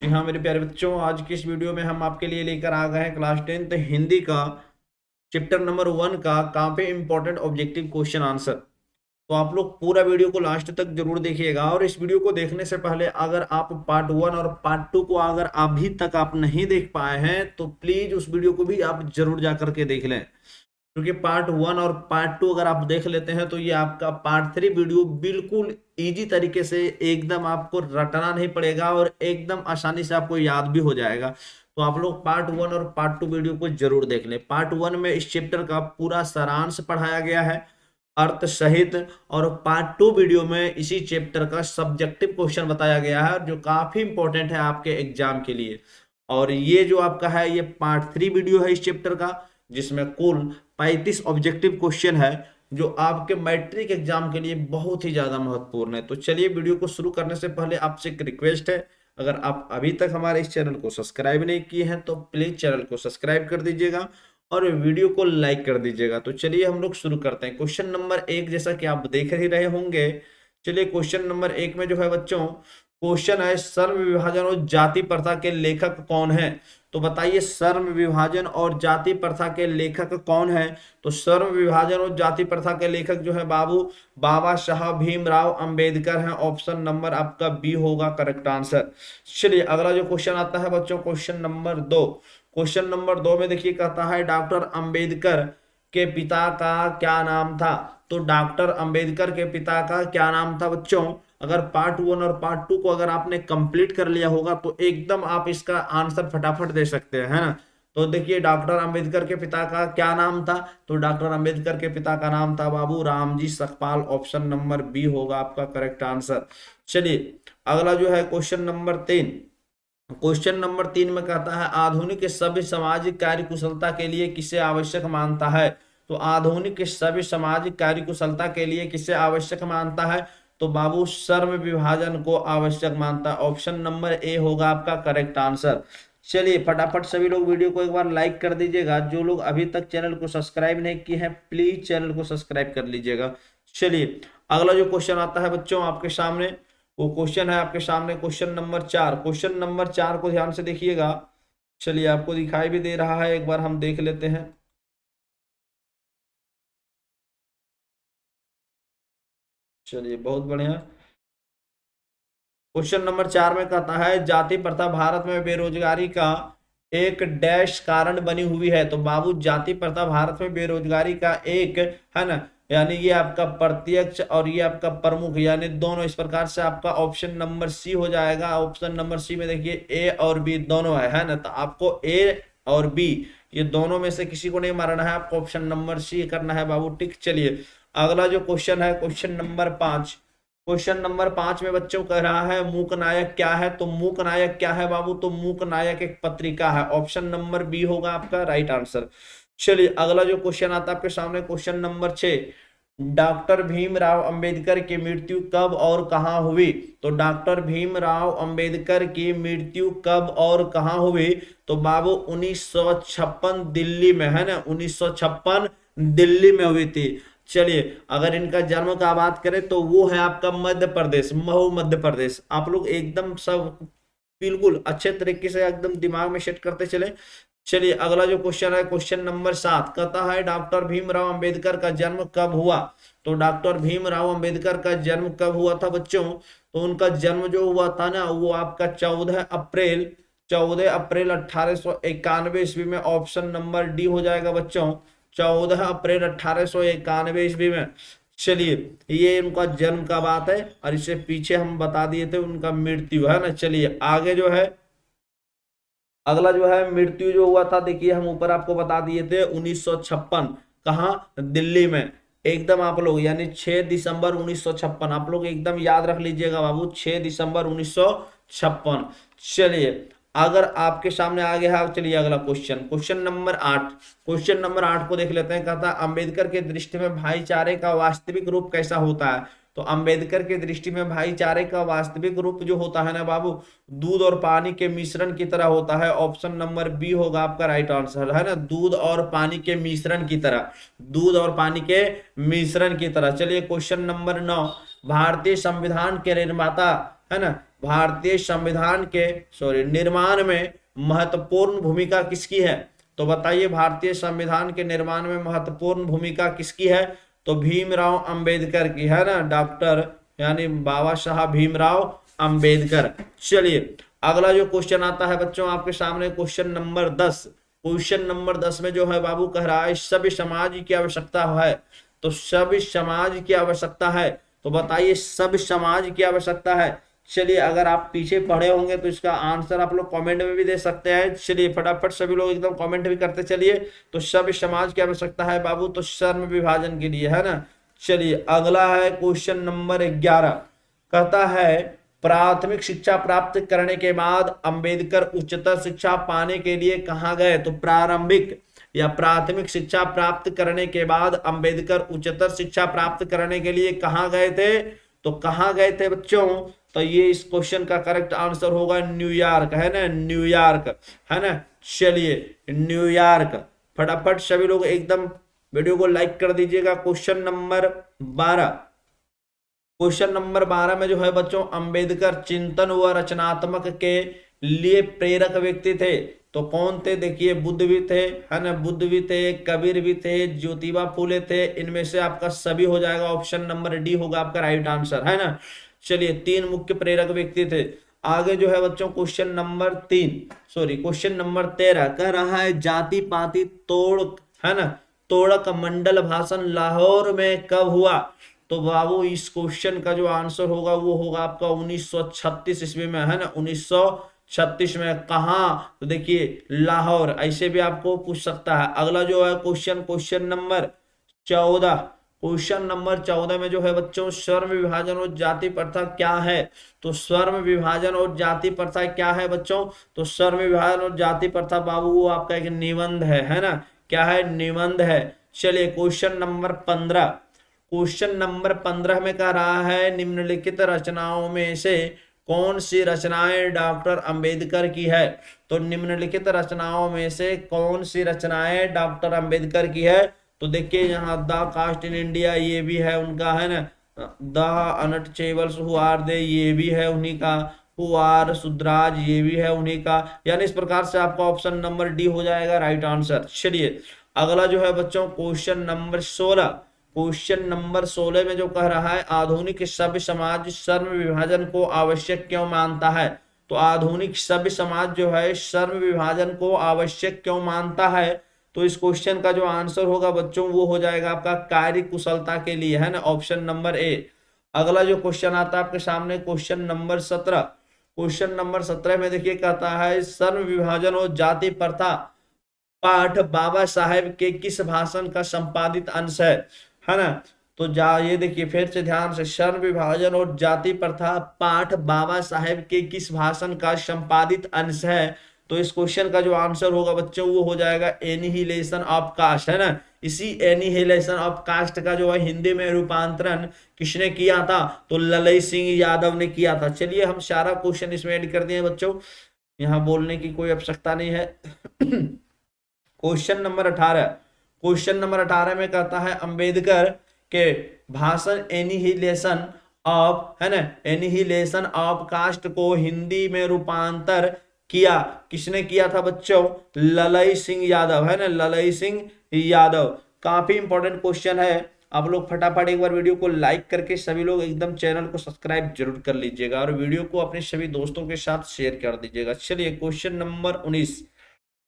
जी हाँ मेरे प्यारे बच्चों, आज की इस वीडियो में हम आपके लिए लेकर आ गए हैं क्लास 10th हिंदी का चैप्टर नंबर 1 का काफी इंपॉर्टेंट ऑब्जेक्टिव क्वेश्चन आंसर। तो आप लोग पूरा वीडियो को लास्ट तक जरूर देखिएगा। और इस वीडियो को देखने से पहले अगर आप पार्ट 1 और पार्ट 2 को अगर अभी तक आप नहीं देख पाए हैं तो प्लीज उस वीडियो को भी आप जरूर जा करके देख लें, क्योंकि पार्ट 1 और पार्ट 2 अगर आप देख लेते हैं तो ये आपका पार्ट 3 वीडियो बिल्कुल इजी तरीके से एकदम आपको रटना नहीं पड़ेगा और एकदम आसानी से आपको याद भी हो जाएगा। तो आप लोग पार्ट 1 और पार्ट 2 वीडियो को जरूर देख लें। पार्ट 1 में इस चैप्टर का पूरा सारांश पढ़ाया गया है अर्थ सहित, और पार्ट 2 वीडियो में इसी चैप्टर का सब्जेक्टिव क्वेश्चन बताया गया है जो काफी इंपॉर्टेंट है आपके एग्जाम के लिए। और ये जो आपका है ये पार्ट 3 वीडियो है इस चैप्टर का, जिसमें कुल 35 ऑब्जेक्टिव क्वेश्चन है जो आपके मैट्रिक एग्जाम के लिए बहुत ही ज्यादा महत्वपूर्ण है। तो चलिए वीडियो को शुरू करने से पहले आपसे एक रिक्वेस्ट है, अगर आप अभी तक हमारे इस चैनल को सब्सक्राइब नहीं किए हैं तो प्लीज चैनल को सब्सक्राइब कर दीजिएगा और वीडियो को लाइक कर दीजिएगा। तो चलिए हम लोग शुरू करते हैं। क्वेश्चन नंबर 1 जैसा कि आप देख ही रहे होंगे। चलिए क्वेश्चन नंबर 1 में जो है बच्चों क्वेश्चन है सर्व विभाजन और जाति प्रथा के लेखक कौन है। तो बताइए सर्व विभाजन और जाति प्रथा के लेखक कौन है। तो सर्व विभाजन और जाति प्रथा के लेखक जो है बाबू बाबा साहब भीमराव अंबेडकर हैं। ऑप्शन नंबर आपका बी होगा करेक्ट आंसर। चलिए अगला जो क्वेश्चन आता है बच्चों क्वेश्चन नंबर 2। क्वेश्चन नंबर 2 में देखिए कहता है डॉक्टर अंबेडकर के पिता का क्या नाम था। तो डॉक्टर अंबेडकर के पिता का क्या नाम था बच्चों। अगर पार्ट 1 और पार्ट 2 को अगर आपने कंप्लीट कर लिया होगा तो एकदम आप इसका आंसर फटाफट दे सकते हैं, है ना। तो देखिए डॉक्टर अंबेडकर के पिता का क्या नाम था। तो डॉक्टर अंबेडकर के पिता का नाम था बाबू रामजी सखपाल। ऑप्शन नंबर बी होगा आपका करेक्ट आंसर। चलिए अगला जो है क्वेश्चन नंबर 3। क्वेश्चन नंबर 3 में कहता है आधुनिक सभ्य सामाजिक कार्य कुशलता के लिए किसे आवश्यक मानता है। तो आधुनिक सभ्य सामाजिक कार्य कुशलता के लिए किसे आवश्यक मानता है। तो बाबू सर्व विभाजन को आवश्यक मानता है। ऑप्शन नंबर ए होगा आपका करेक्ट आंसर। चलिए फटाफट सभी लोग वीडियो को एक बार लाइक कर दीजिएगा। जो लोग अभी तक चैनल को सब्सक्राइब नहीं किए हैं प्लीज चैनल को सब्सक्राइब कर लीजिएगा। चलिए अगला जो क्वेश्चन आता है बच्चों आपके सामने वो क्वेश्चन है आपके सामने क्वेश्चन नंबर 4। क्वेश्चन नंबर 4 को ध्यान से देखिएगा। चलिए आपको दिखाई भी दे रहा है, एक बार हम देख लेते हैं। चलिए बहुत बढ़िया। क्वेश्चन नंबर 4 में कहता है जाति प्रथा भारत में बेरोजगारी का एक डैश कारण बनी हुई है। तो बाबू जाति प्रथा भारत में बेरोजगारी का एक, है ना, यानी ये आपका प्रत्यक्ष और ये आपका प्रमुख यानी दोनों, इस प्रकार से आपका ऑप्शन नंबर सी हो जाएगा। ऑप्शन नंबर सी में देखिए ए और बी दोनों है ना। तो आपको ए और बी ये दोनों में से किसी को नहीं मारना है, आपको ऑप्शन नंबर सी करना है बाबू। टिक। चलिए अगला जो क्वेश्चन है क्वेश्चन नंबर 5। क्वेश्चन नंबर 5 में बच्चों कह रहा है मूक नायक क्या है। तो मूक नायक क्या है बाबू। तो मूक नायक एक पत्रिका है। ऑप्शन नंबर बी होगा आपका राइट आंसर। चलिए अगला जो क्वेश्चन आता है आपके सामने question number 6। Doctor Bhimrao Ambedkar की मृत्यु कब और कहां हुई। तो डॉक्टर भीमराव अंबेडकर की मृत्यु कब और कहां हुई। तो बाबू 1956 दिल्ली में, है ना, 1956 दिल्ली में हुई थी। चलिए अगर इनका जन्म का बात करें तो वो है आपका मध्य प्रदेश, महू मध्य प्रदेश। आप लोग एकदम सब बिल्कुल अच्छे तरीके से एकदम दिमाग में सेट करते चले। चलिए अगला जो क्वेश्चन है क्वेश्चन नंबर 7 कहता है डॉक्टर भीमराव अंबेडकर का जन्म कब हुआ। तो डॉक्टर भीमराव अंबेडकर का जन्म कब हुआ था बच्चों। तो उनका जन्म जो हुआ था ना वो आपका 14 अप्रैल 1891 ईस्वी में। ऑप्शन नंबर डी हो जाएगा बच्चों 14 अप्रैल 1891 ईस्वी में। चलिए ये उनका जन्म का बात है और इससे पीछे हम बता दिए थे उनका मृत्यु, है ना। चलिए आगे जो है अगला जो है मृत्यु जो हुआ था देखिए हम ऊपर आपको बता दिए थे 1956 कहाँ, दिल्ली में। एकदम आप लोग यानी 6 दिसंबर 1956 आप लोग एकदम याद रख लीजिएगा बाबू 6 दिसंबर 1956। चलिए अगर आपके सामने आ गया है चलिए अगला question question number 8। Question number 8 को देख लेते हैं। कहता है अंबेडकर के दृष्टि में भाईचारे का वास्तविक रूप कैसा होता है। तो अंबेडकर के दृष्टि में भाईचारे का वास्तविक रूप जो होता है ना बाबू दूध और पानी के मिश्रण की तरह होता है। ऑप्शन नंबर बी होगा आपका राइट आंसर, है ना, दूध और पानी के मिश्रण की तरह, दूध और पानी के मिश्रण की तरह। चलिए क्वेश्चन नंबर 9। भारतीय संविधान के निर्माता, है ना, भारतीय संविधान के निर्माण में महत्वपूर्ण भूमिका किसकी है? तो बताइए, भारतीय संविधान के निर्माण में महत्वपूर्ण भूमिका किसकी है? तो भीमराव अंबेडकर की है ना, डॉक्टर यानी बाबा साहब भीमराव अंबेडकर। चलिए अगला जो क्वेश्चन आता है बच्चों आपके सामने, क्वेश्चन नंबर 10। क्वेश्चन नंबर 10 में जो है बाबू कह रहा है सभ्य समाज की आवश्यकता है। तो सभ्य समाज की आवश्यकता है, तो बताइए सभ्य समाज की आवश्यकता है। चलिए अगर आप पीछे पढ़े होंगे तो इसका आंसर आप लोग कमेंट में भी दे सकते हैं। चलिए फटाफट सभी लोग एकदम कमेंट भी करते चलिए। तो सभ्य समाज की आवश्यकता है बाबू, तो श्रम विभाजन के लिए है ना। चलिए अगला है क्वेश्चन नंबर 11, कहता है प्राथमिक शिक्षा प्राप्त करने के बाद अंबेडकर उच्चतर शिक्षा पाने के लिए कहाँ गए? तो प्रारंभिक या प्राथमिक शिक्षा प्राप्त करने के बाद अंबेडकर उच्चतर शिक्षा प्राप्त करने के लिए कहाँ गए थे? तो कहाँ गए थे बच्चों? तो ये इस क्वेश्चन का करेक्ट आंसर होगा न्यूयॉर्क, है ना, न्यूयॉर्क, है ना। चलिए न्यूयॉर्क, फटाफट सभी लोग एकदम वीडियो को लाइक कर दीजिएगा। क्वेश्चन नंबर 12, क्वेश्चन नंबर 12 में जो है बच्चों अंबेडकर चिंतन व रचनात्मक के लिए प्रेरक व्यक्ति थे। तो कौन थे? देखिए बुद्ध भी थे, है ना, बुद्ध भी थे, कबीर भी थे, ज्योतिबा फूले थे। इनमें से आपका सभी हो जाएगा, ऑप्शन नंबर डी होगा आपका राइट आंसर, है ना। चलिए 3 मुख्य प्रेरक व्यक्ति थे। आगे जो है बच्चों क्वेश्चन नंबर क्वेश्चन नंबर 13 कह रहा है जाति पाति तोड़, है ना, तोड़क मंडल भाषण लाहौर में कब हुआ? तो बाबू इस क्वेश्चन का जो आंसर होगा वो होगा आपका 1936 ईस्वी में, है ना, 1936 में। कहाँ? तो देखिए लाहौर, ऐसे भी आपको पूछ सकता है। अगला जो है क्वेश्चन नंबर 14, क्वेश्चन नंबर 14 में जो है बच्चों स्वर्ण विभाजन और जाति प्रथा क्या है? तो स्वर्ण विभाजन और जाति प्रथा क्या है बच्चों? तो स्वर्ण विभाजन और जाति प्रथा बाबू वो आपका एक निबंध है ना, क्या है? निबंध है। चलिए क्वेश्चन नंबर 15, क्वेश्चन नंबर 15 में कह रहा है निम्नलिखित रचनाओं में से कौन सी रचनाएं डॉक्टर अंबेडकर की है? तो निम्नलिखित रचनाओं में से कौन सी रचनाएं डॉक्टर अंबेडकर की है? तो देखिए यहाँ द कास्ट इन इंडिया ये भी है उनका, है ना, the untouchables who are they ये भी है उन्हीं का, हु आर सुद्राज ये भी है उन्हीं का। यानी इस प्रकार से आपका ऑप्शन नंबर डी हो जाएगा राइट आंसर। चलिए अगला जो है बच्चों क्वेश्चन नंबर 16, क्वेश्चन नंबर 16 में जो कह रहा है आधुनिक सभ्य समाज श्रम विभाजन को आवश्यक क्यों मानता है? तो आधुनिक सभ्य समाज जो है श्रम विभाजन को आवश्यक क्यों मानता है? तो इस क्वेश्चन का जो आंसर होगा बच्चों वो हो जाएगा आपका कार्य कुशलता के लिए, है ना, ऑप्शन नंबर ए। अगला जो क्वेश्चन आता है आपके सामने क्वेश्चन नंबर 17, क्वेश्चन नंबर 17 में देखिए कहता है श्रम विभाजन और जाति प्रथा पाठ बाबा साहेब के किस भाषण का संपादित अंश है ना। तो ये देखिए फिर से ध्यान से, श्रम विभाजन और जाति प्रथा पाठ बाबा साहेब के किस भाषण का संपादित अंश है? तो इस क्वेश्चन का जो आंसर होगा बच्चों वो हो जाएगा एनिहिलेशन ऑफ कास्ट, है ना। इसी एनिहिलेशन ऑफ कास्ट का जो है हिंदी में रूपांतरण किसने किया था? तो ललई सिंह यादव ने किया था। चलिए हम सारा क्वेश्चन इसमें ऐड कर दिए बच्चों, यहाँ बोलने की कोई आवश्यकता नहीं है। क्वेश्चन नंबर 18, क्वेश्चन नंबर 18 में कहता है अंबेडकर के भाषण एनिहिलेशन ऑफ, है ना, एनिहिलेशन ऑफ कास्ट को हिंदी में रूपांतर किया किसने किया था बच्चों? ललई सिंह यादव, है ना, ललई सिंह यादव। काफी इंपॉर्टेंट क्वेश्चन है। आप लोग फटाफट एक बार वीडियो को लाइक करके सभी लोग एकदम चैनल को सब्सक्राइब जरूर कर लीजिएगा और वीडियो को अपने सभी दोस्तों के साथ शेयर कर दीजिएगा। चलिए क्वेश्चन नंबर 19,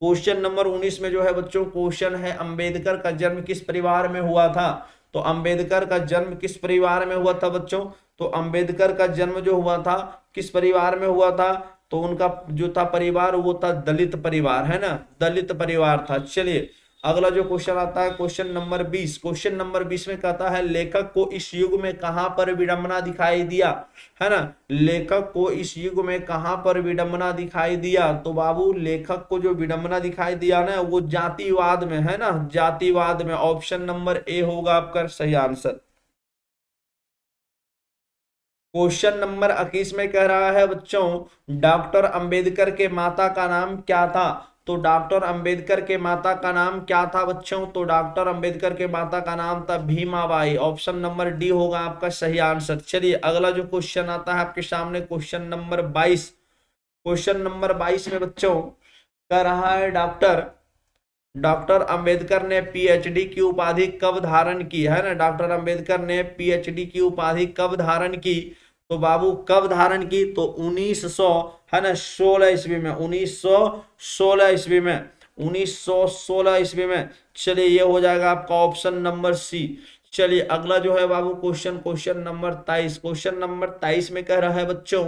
क्वेश्चन नंबर 19 में जो है बच्चों क्वेश्चन है अंबेडकर का जन्म किस परिवार में हुआ था? तो अंबेडकर का जन्म किस परिवार में हुआ था बच्चों? तो अंबेडकर का जन्म जो हुआ था किस परिवार में हुआ था? तो उनका जो था परिवार वो था दलित परिवार, है ना, दलित परिवार था। चलिए अगला जो क्वेश्चन आता है क्वेश्चन नंबर 20, क्वेश्चन नंबर 20 में कहता है लेखक को इस युग में कहां पर विडंबना दिखाई दिया, है ना, लेखक को इस युग में कहां पर विडंबना दिखाई दिया? तो बाबू लेखक को जो विडंबना दिखाई दिया ना वो जातिवाद में, है ना, जातिवाद में। ऑप्शन नंबर ए होगा आपका सही आंसर। क्वेश्चन नंबर 21 में कह रहा है बच्चों डॉक्टर अंबेडकर के माता का नाम क्या था? तो डॉक्टर अंबेडकर के माता का नाम क्या था बच्चों? तो डॉक्टर अंबेडकर के माता का नाम था भीमाबाई। ऑप्शन नंबर डी होगा आपका सही आंसर। चलिए अगला जो क्वेश्चन आता है आपके सामने, क्वेश्चन नंबर 22। क्वेश्चन नंबर 22 में बच्चों कह रहा है डॉक्टर डॉक्टर अंबेडकर ने पीएचडी की उपाधि कब धारण की, है ना? डॉक्टर अंबेडकर ने पीएचडी की उपाधि कब धारण की? तो बाबू कब धारण की? तो 1900, है ना, 16 ईस्वी में, 1916 ईस्वी में, 1916 ईस्वी में। चलिए ये हो जाएगा आपका ऑप्शन नंबर सी। चलिए अगला जो है बाबू क्वेश्चन नंबर 23। क्वेश्चन नंबर 23 में कह रहा है बच्चों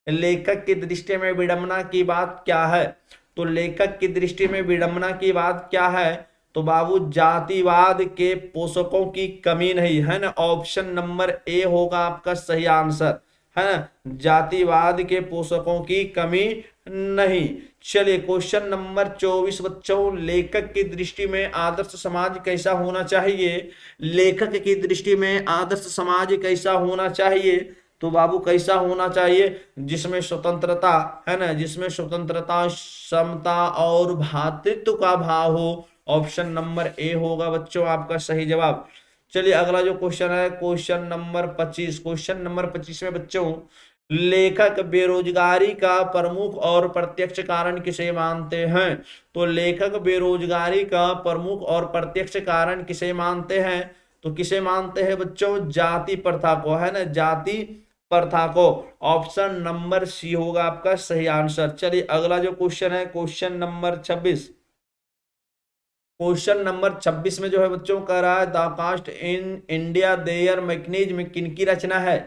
लेखक की दृष्टि में विडंबना की बात क्या है? तो लेखक की दृष्टि में विडंबना की बात क्या है? तो बाबू जातिवाद के पोषकों की कमी नहीं, है ना? ऑप्शन नंबर ए होगा आपका सही आंसर, है ना? जातिवाद के पोषकों की कमी नहीं। चलिए क्वेश्चन नंबर 24 बच्चों लेखक की दृष्टि में आदर्श समाज कैसा होना चाहिए? लेखक की दृष्टि में आदर्श समाज कैसा होना चाहिए? तो बाबू कैसा होना चाहिए? जिसमें स्वतंत्रता, है ना, जिसमें स्वतंत्रता, समता और भ्रातृत्व का भाव हो। ऑप्शन नंबर ए होगा बच्चों आपका सही जवाब। चलिए अगला जो क्वेश्चन है क्वेश्चन नंबर 25। क्वेश्चन नंबर 25 में बच्चों लेखक बेरोजगारी का प्रमुख और प्रत्यक्ष कारण किसे मानते हैं? तो लेखक बेरोजगारी का प्रमुख और प्रत्यक्ष कारण किसे मानते हैं? तो किसे मानते हैं बच्चों? जाति प्रथा को, है ना, जाति प्रथा को। ऑप्शन नंबर सी होगा आपका सही आंसर। चलिए अगला जो क्वेश्चन है क्वेश्चन नंबर 26। क्वेश्चन नंबर 26 में जो है बच्चों कह रहा है the caste in India their mechanism किनकी रचना है?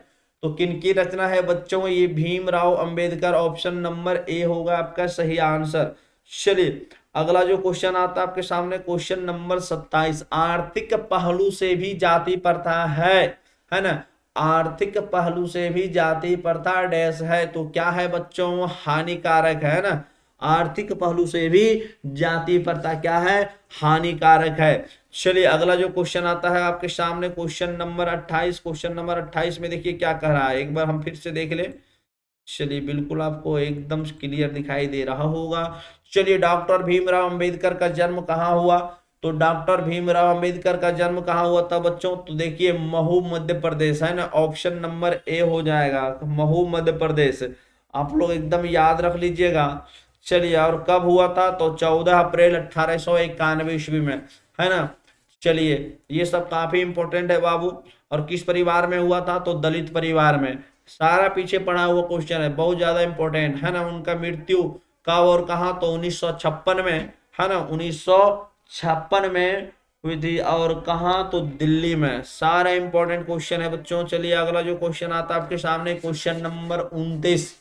तो किनकी रचना है बच्चों? ये Bhimrao Ambedkar. Option number A होगा आपका सही आंसर। चलिए अगला जो क्वेश्चन आता है आपके सामने क्वेश्चन नंबर 27। आर्थिक पहलू से भी जाति प्रथा है ना? आर्थिक पहलू से भी जाति प्रथा डैश है, तो क्या है बच्चों? हानिकारक, है ना? आर्थिक पहलू से भी जाति प्रथा क्या है? हानिकारक है। चलिए अगला जो क्वेश्चन आता है आपके सामने क्वेश्चन नंबर 28। क्वेश्चन नंबर 28 में देखिए क्या कह रहा है, एक बार हम फिर से देख लें। चलिए बिल्कुल आपको एकदम क्लियर दिखाई दे रहा होगा। चलिए डॉक्टर भीमराव अंबेडकर का जन्म कहाँ हुआ? तो डॉक्टर भीमराव अंबेडकर का जन्म कहाँ हुआ था बच्चों? तो देखिए महू मध्य प्रदेश, है ना? ऑप्शन नंबर ए हो जाएगा महू मध्य प्रदेश। आप लोग एकदम याद रख लीजिएगा। चलिए और कब हुआ था? तो 14 अप्रैल 1891 ईस्वी में, है ना? चलिए ये सब काफी इंपॉर्टेंट है बाबू। और किस परिवार में हुआ था? तो दलित परिवार में। सारा पीछे पड़ा हुआ क्वेश्चन है, बहुत ज्यादा इंपॉर्टेंट है ना। उनका मृत्यु कब और कहाँ? तो 1956 में, है ना, 1956 में हुई थी। और कहाँ? तो दिल्ली में। सारा इंपॉर्टेंट क्वेश्चन है बच्चों। चलिए अगला जो क्वेश्चन आता है आपके सामने क्वेश्चन नंबर 29।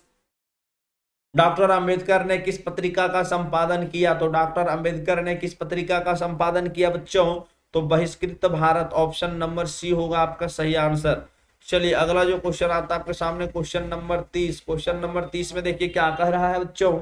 डॉक्टर अंबेडकर ने किस पत्रिका का संपादन किया? तो डॉक्टर अंबेडकर ने किस पत्रिका का संपादन किया बच्चों? तो बहिष्कृत भारत। ऑप्शन नंबर सी होगा आपका सही आंसर। चलिए अगला जो क्वेश्चन आता है आपके सामने क्वेश्चन नंबर 30। क्वेश्चन नंबर 30 में देखिए क्या कह रहा है बच्चों।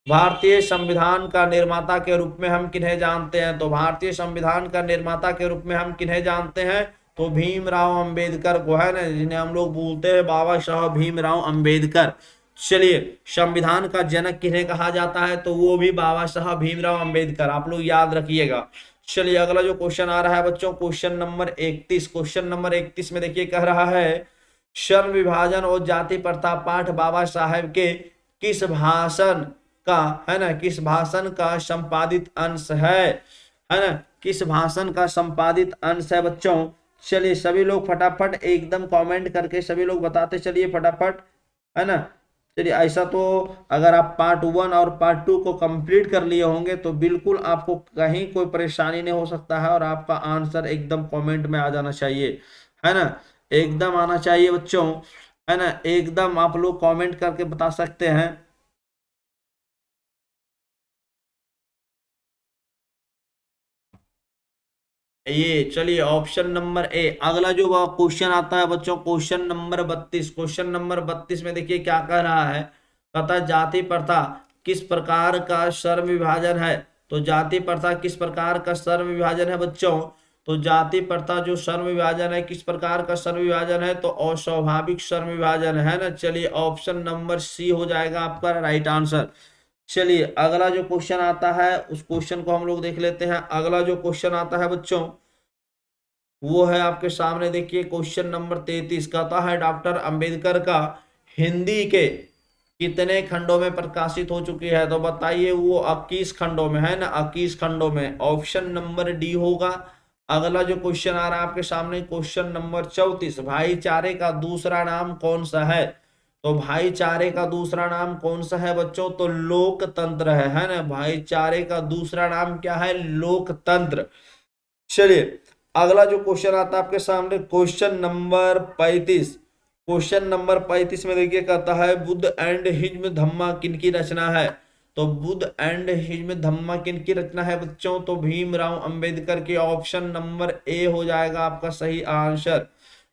भारतीय संविधान का निर्माता के रूप में हम किन्हें जानते हैं? तो भारतीय संविधान का निर्माता के रूप में हम किन्हें जानते हैं? तो भीमराव अंबेडकर को, है ना, जिन्हें हम लोग बोलते हैं बाबा साहब भीमराव अंबेडकर। चलिए संविधान का जनक किन्हें कहा जाता है? तो वो भी बाबा साहब भीमराव अंबेडकर। आप लोग याद रखिएगा। चलिए अगला जो क्वेश्चन आ रहा है बच्चों क्वेश्चन नंबर 31। क्वेश्चन नंबर 31 में देखिए कह रहा है श्रम विभाजन और जाति प्रथा पाठ बाबा साहेब के किस भाषण का, है ना, किस भाषण का संपादित अंश है ना? किस भाषण का संपादित अंश है बच्चों? चलिए सभी लोग फटाफट एकदम कमेंट करके सभी लोग बताते चलिए फटाफट, है ना? चलिए ऐसा तो अगर आप पार्ट 1 और पार्ट 2 को कंप्लीट कर लिए होंगे तो बिल्कुल आपको कहीं कोई परेशानी नहीं हो सकता है और आपका आंसर एकदम कमेंट में आ जाना चाहिए, है ना? एकदम आना चाहिए बच्चों, है ना? एकदम आप लोग कमेंट करके बता सकते हैं। ये चलिए ऑप्शन नंबर ए। अगला जो क्वेश्चन आता है बच्चों क्वेश्चन नंबर 32। क्वेश्चन नंबर 32 में देखिए क्या कह रहा है, कहता है जाति प्रथा किस प्रकार का श्रम विभाजन है? तो जाति प्रथा किस प्रकार का श्रम विभाजन है बच्चों? तो जाति प्रथा जो श्रम विभाजन है किस प्रकार का श्रम विभाजन है? तो अस्वाभाविक श्रम विभाजन, है ना? चलिए ऑप्शन नंबर सी हो जाएगा आपका राइट आंसर। चलिए अगला जो क्वेश्चन आता है उस क्वेश्चन को हम लोग देख लेते हैं। अगला जो क्वेश्चन आता है बच्चों वो है आपके सामने, देखिए क्वेश्चन नंबर 33 कहता है डॉक्टर अंबेडकर का हिंदी के कितने खंडों में प्रकाशित हो चुकी है? तो बताइए, वो 21 खंडों में है ना, 21 खंडों में। ऑप्शन नंबर डी होगा। अगला जो क्वेश्चन आ रहा है आपके सामने, क्वेश्चन नंबर 34, भाईचारे का दूसरा नाम कौन सा है? तो भाईचारे का दूसरा नाम कौन सा है बच्चों? तो लोकतंत्र है ना। भाईचारे का दूसरा नाम क्या है? लोकतंत्र। चलिए अगला जो क्वेश्चन आता है आपके सामने, क्वेश्चन नंबर 35। क्वेश्चन नंबर 35 में देखिए कहता है बुद्ध एंड हिज्म धम्मा किनकी रचना है? तो बुद्ध एंड हिज्म धम्मा किनकी रचना है बच्चों? तो भीमराव अंबेडकर की। ऑप्शन नंबर ए हो जाएगा आपका सही आंसर।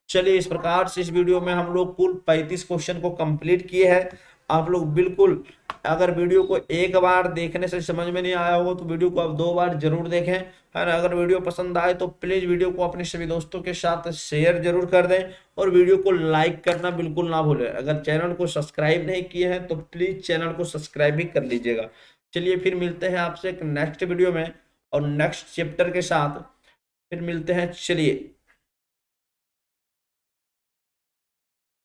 चलिए इस प्रकार से इस वीडियो में हम लोग कुल 35 क्वेश्चन को कंप्लीट किए हैं। आप लोग बिल्कुल, अगर वीडियो को एक बार देखने से समझ में नहीं आया हो तो वीडियो को आप 2 बार जरूर देखें, है ना। अगर वीडियो पसंद आए तो प्लीज वीडियो को अपने सभी दोस्तों के साथ शेयर जरूर कर दें और वीडियो को लाइक करना बिल्कुल ना भूलें। अगर चैनल को सब्सक्राइब नहीं किए हैं तो प्लीज चैनल को सब्सक्राइब भी कर लीजिएगा। चलिए फिर मिलते हैं आपसे एक नेक्स्ट वीडियो में और नेक्स्ट चैप्टर के साथ फिर मिलते हैं। चलिए।